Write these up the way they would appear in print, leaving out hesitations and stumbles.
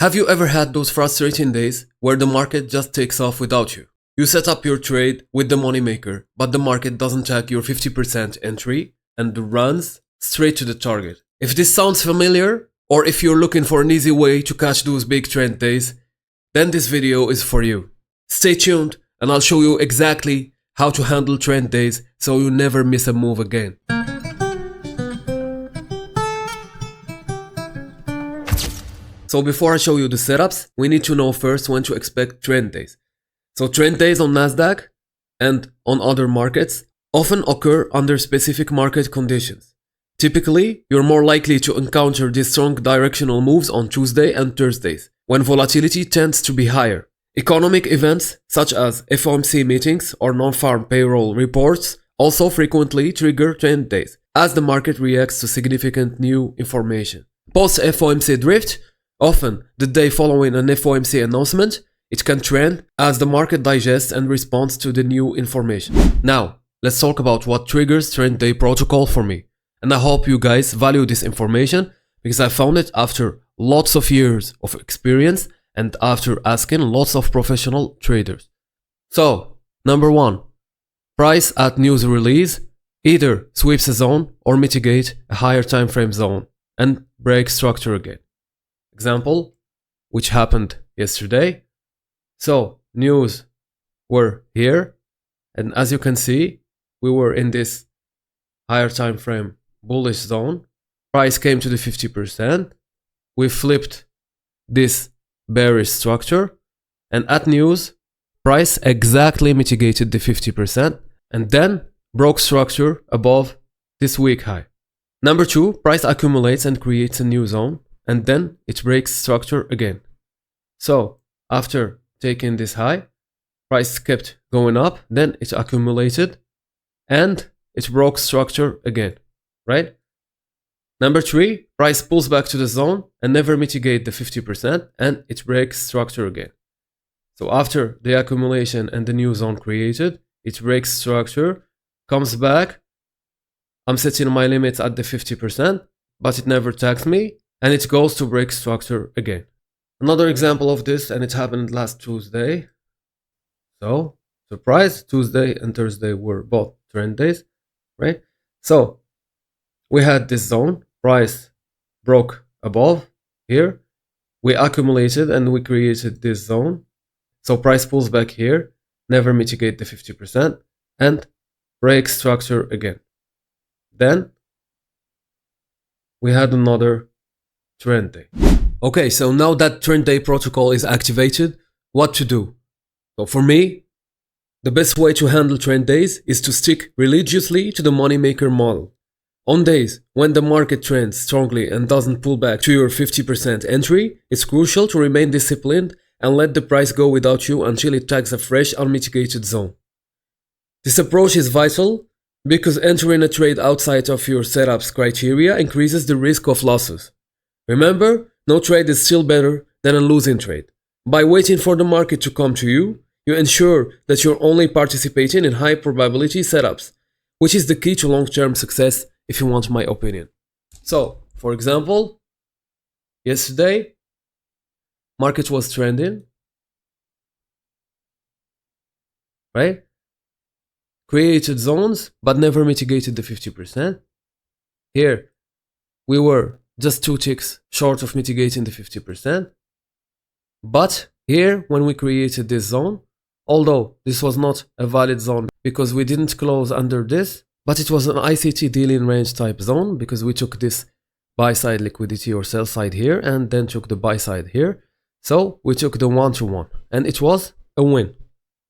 Have you ever had those frustrating days where the market just takes off without you? You set up your trade with the moneymaker, but the market doesn't check your 50% entry and runs straight to the target. If this sounds familiar, or if you're looking for an easy way to catch those big trend days, then this video is for you. Stay tuned and I'll show you exactly how to handle trend days so you never miss a move again. So before I show you the setups, we need to know first when to expect trend days. So trend days on Nasdaq and on other markets often occur under specific market conditions. Typically, you're more likely to encounter these strong directional moves on Tuesday and Thursdays, when volatility tends to be higher. Economic events such as FOMC meetings or non-farm payroll reports also frequently trigger trend days, as the market reacts to significant new information. Post-FOMC drift, often the day following an FOMC announcement, it can trend as the market digests and responds to the new information. Now, let's talk about what triggers trend day protocol for me. And I hope you guys value this information because I found it after lots of years of experience and after asking lots of professional traders. So, number 1, price at news release either sweeps a zone or mitigate a higher time frame zone and break structure again. Example, which happened yesterday. So news were here, and as you can see, we were in this higher time frame bullish zone. Price came to the 50%. We flipped this bearish structure, and at news, price exactly mitigated the 50% and then broke structure above this week high. Number 2, price accumulates and creates a new zone, and then it breaks structure again. So after taking this high, price kept going up, then it accumulated and it broke structure again, right? Number 3, price pulls back to the zone and never mitigate the 50% and it breaks structure again. So after the accumulation and the new zone created, it breaks structure, comes back. I'm setting my limits at the 50%, but it never tags me. And it goes to break structure again. Another example of this, and it happened last Tuesday. So, surprise, Tuesday and Thursday were both trend days, right? So, we had this zone, price broke above here. We accumulated and we created this zone. So, price pulls back here, never mitigate the 50%, and breaks structure again. Then, we had another trend day. Okay, so now that trend day protocol is activated, what to do? So for me, the best way to handle trend days is to stick religiously to the moneymaker model. On days when the market trends strongly and doesn't pull back to your 50% entry, it's crucial to remain disciplined and let the price go without you until it tags a fresh unmitigated zone. This approach is vital because entering a trade outside of your setup's criteria increases the risk of losses. Remember, no trade is still better than a losing trade. By waiting for the market to come to you, you ensure that you're only participating in high probability setups, which is the key to long-term success if you want my opinion. So, for example, yesterday, market was trending, right? Created zones, but never mitigated the 50%. Here, we were just 2 ticks short of mitigating the 50%. But here, when we created this zone, although this was not a valid zone because we didn't close under this, but it was an ICT dealing range type zone because we took this buy side liquidity or sell side here and then took the buy side here. So we took the 1-to-1 and it was a win,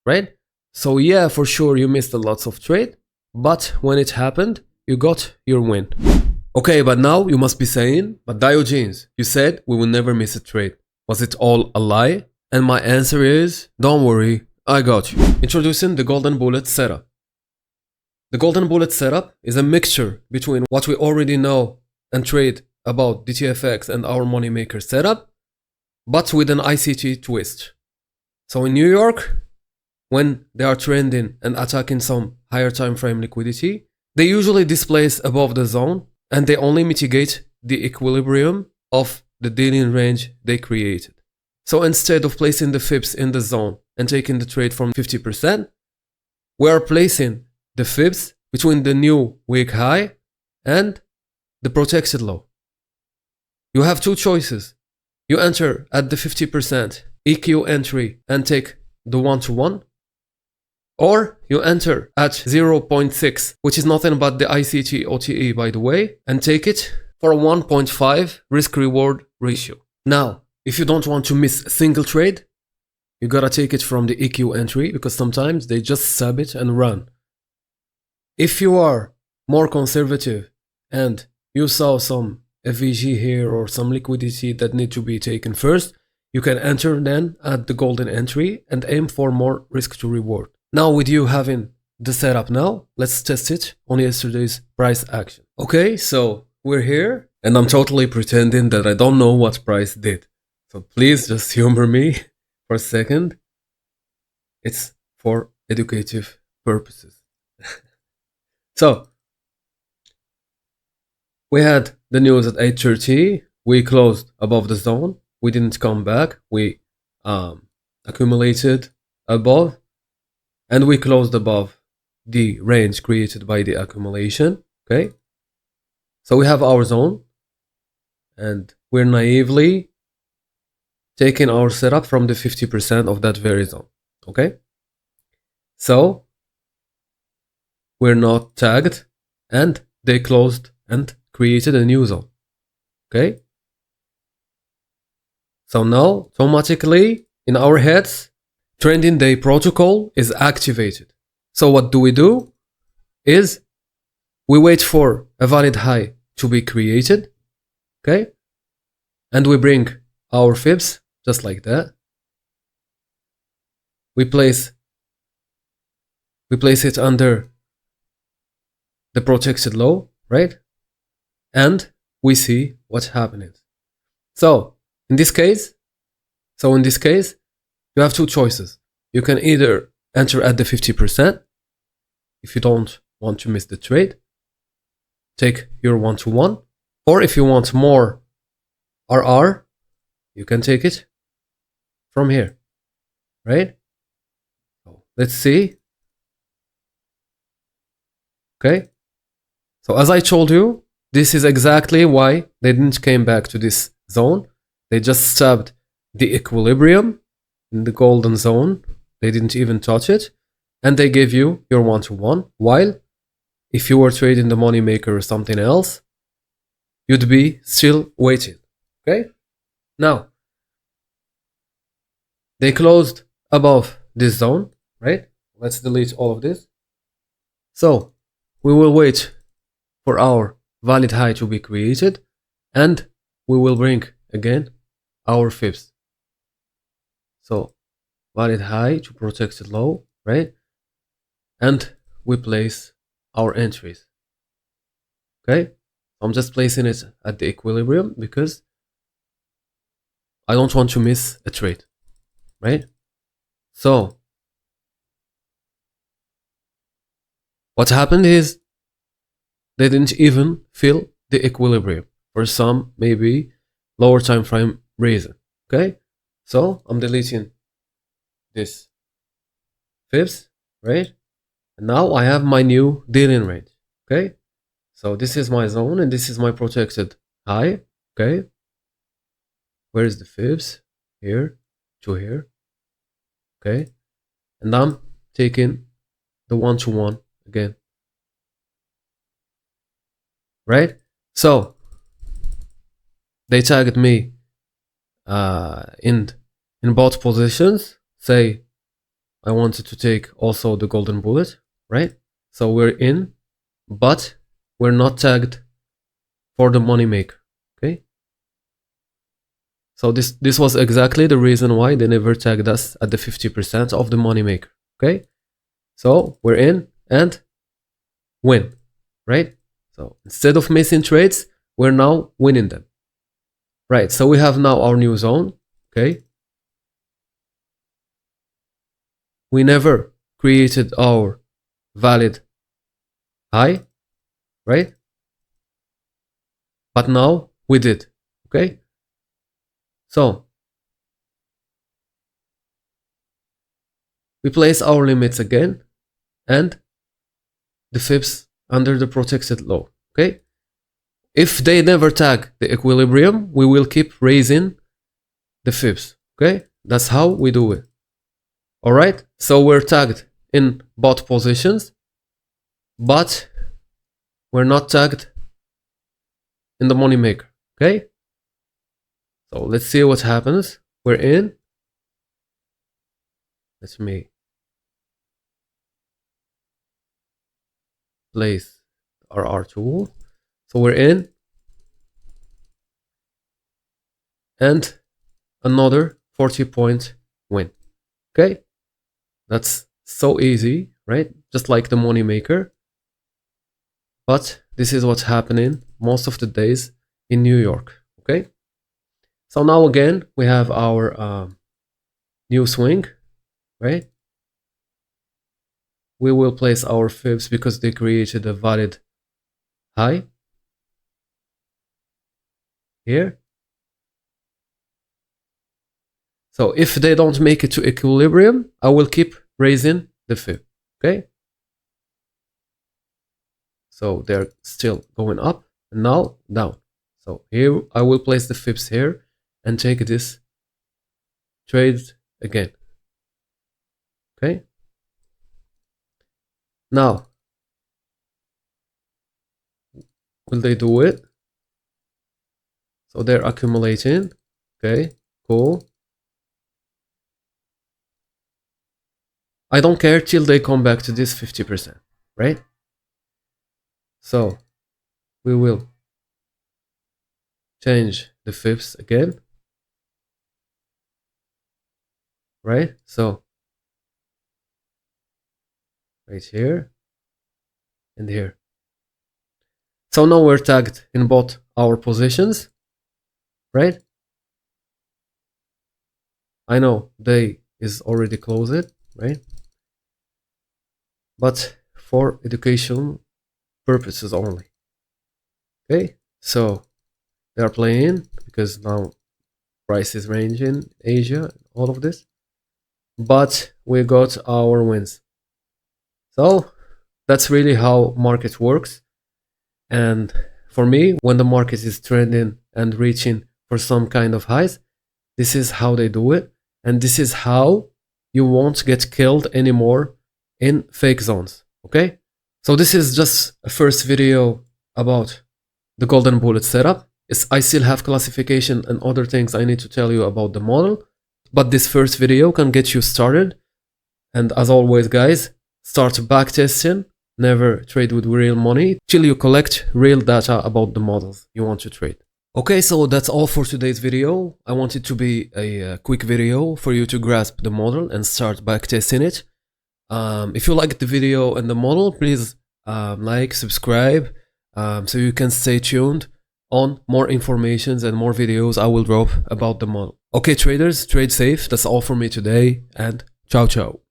right? So yeah, for sure you missed a lots of trade, but when it happened, you got your win. Okay, but now you must be saying, but Diogenes, you said we will never miss a trade. Was it all a lie? And my answer is, don't worry, I got you. Introducing the Golden Bullet setup. The Golden Bullet setup is a mixture between what we already know and trade about DTFX and our moneymaker setup, but with an ICT twist. So in New York, when they are trending and attacking some higher time frame liquidity, they usually displace above the zone and they only mitigate the equilibrium of the dealing range they created. So instead of placing the fibs in the zone and taking the trade from 50%, we are placing the fibs between the new week high and the protected low. You have two choices. You enter at the 50% EQ entry and take the 1-to-1, or you enter at 0.6, which is nothing but the ICT OTE, by the way, and take it for a 1.5 risk-reward ratio. Now, if you don't want to miss a single trade, you gotta take it from the EQ entry, because sometimes they just sub it and run. If you are more conservative and you saw some FVG here or some liquidity that need to be taken first, you can enter then at the golden entry and aim for more risk to reward. Now with you having the setup now, let's test it on yesterday's price action. Okay, so we're here and I'm totally pretending that I don't know what price did. So please just humor me for a second. It's for educative purposes. So we had the news at 8:30. We closed above the zone. We didn't come back. We accumulated above. And we closed above the range created by the accumulation. Okay. So we have our zone. And we're naively taking our setup from the 50% of that very zone. Okay. So we're not tagged. And they closed and created a new zone. Okay. So now, automatically, in our heads, trending day protocol is activated. So what do? Is we wait for a valid high to be created. Okay. And we bring our fibs just like that. We place it under the protected low, right? And we see what's happening. So in this case, you have two choices. You can either enter at the 50% if you don't want to miss the trade, take your 1-to-1, or if you want more RR, you can take it from here, right? So let's see. Okay. So as I told you, this is exactly why they didn't came back to this zone. They just stabbed the equilibrium in the golden zone. They didn't even touch it. And they gave you your 1-to-1. While if you were trading the money maker or something else, you'd be still waiting. Okay? Now, they closed above this zone, right? Let's delete all of this. So we will wait for our valid high to be created, and we will bring again our fibs. So valid high to protected low, right? And we place our entries. Okay, I'm just placing it at the equilibrium because I don't want to miss a trade, right? So what happened is they didn't even fill the equilibrium for some maybe lower time frame reason. Okay, so I'm deleting this fibs, right? And now I have my new dealing range. Okay, so this is my zone and this is my protected high. Okay, where is the fibs? Here to here. Okay, and I'm taking the 1-to-1 again, right? So they tagged me in both positions. Say I wanted to take also the golden bullet, right? So we're in, but we're not tagged for the money maker. Okay, so this was exactly the reason why they never tagged us at the 50% of the money maker. Okay, so we're in and win, right? So instead of missing trades, we're now winning them, right? So we have now our new zone. Okay, we never created our valid high, right? But now we did. Okay, so we place our limits again and the fibs under the protected low. Okay. If they never tag the equilibrium, we will keep raising the fibs. Okay. That's how we do it. All right. So we're tagged in bot positions, but we're not tagged in the money maker. Okay. So let's see what happens. We're in. Let me place our R tool. So we're in. And another 40-point win. Okay. That's so easy, right? Just like the money maker. But this is what's happening most of the days in New York. Okay. So now again, we have our new swing, right? We will place our fibs because they created a valid high here. So if they don't make it to equilibrium, I will keep raising the fib. Okay. So they're still going up and now down. So here I will place the fibs here and take this trade again. Okay. Now, will they do it? So they're accumulating. Okay, cool. I don't care till they come back to this 50%, right? So we will change the fibs again, right? So right here and here. So now we're tagged in both our positions, right? I know day is already closed, right? But for education purposes only. Okay, so they are playing because now price is ranging Asia, all of this. But we got our wins. So that's really how market works. And for me, when the market is trending and reaching for some kind of highs, this is how they do it. And this is how you won't get killed anymore in fake zones. Okay. So this is just a first video about the golden bullet setup. I still have classification and other things I need to tell you about the model. But this first video can get you started. And as always, guys, start backtesting. Never trade with real money till you collect real data about the models you want to trade. Okay, so that's all for today's video. I want it to be a quick video for you to grasp the model and start backtesting it. If you liked the video and the model, please like, subscribe, so you can stay tuned on more informations and more videos I will drop about the model. Okay, traders, trade safe. That's all for me today, and ciao ciao.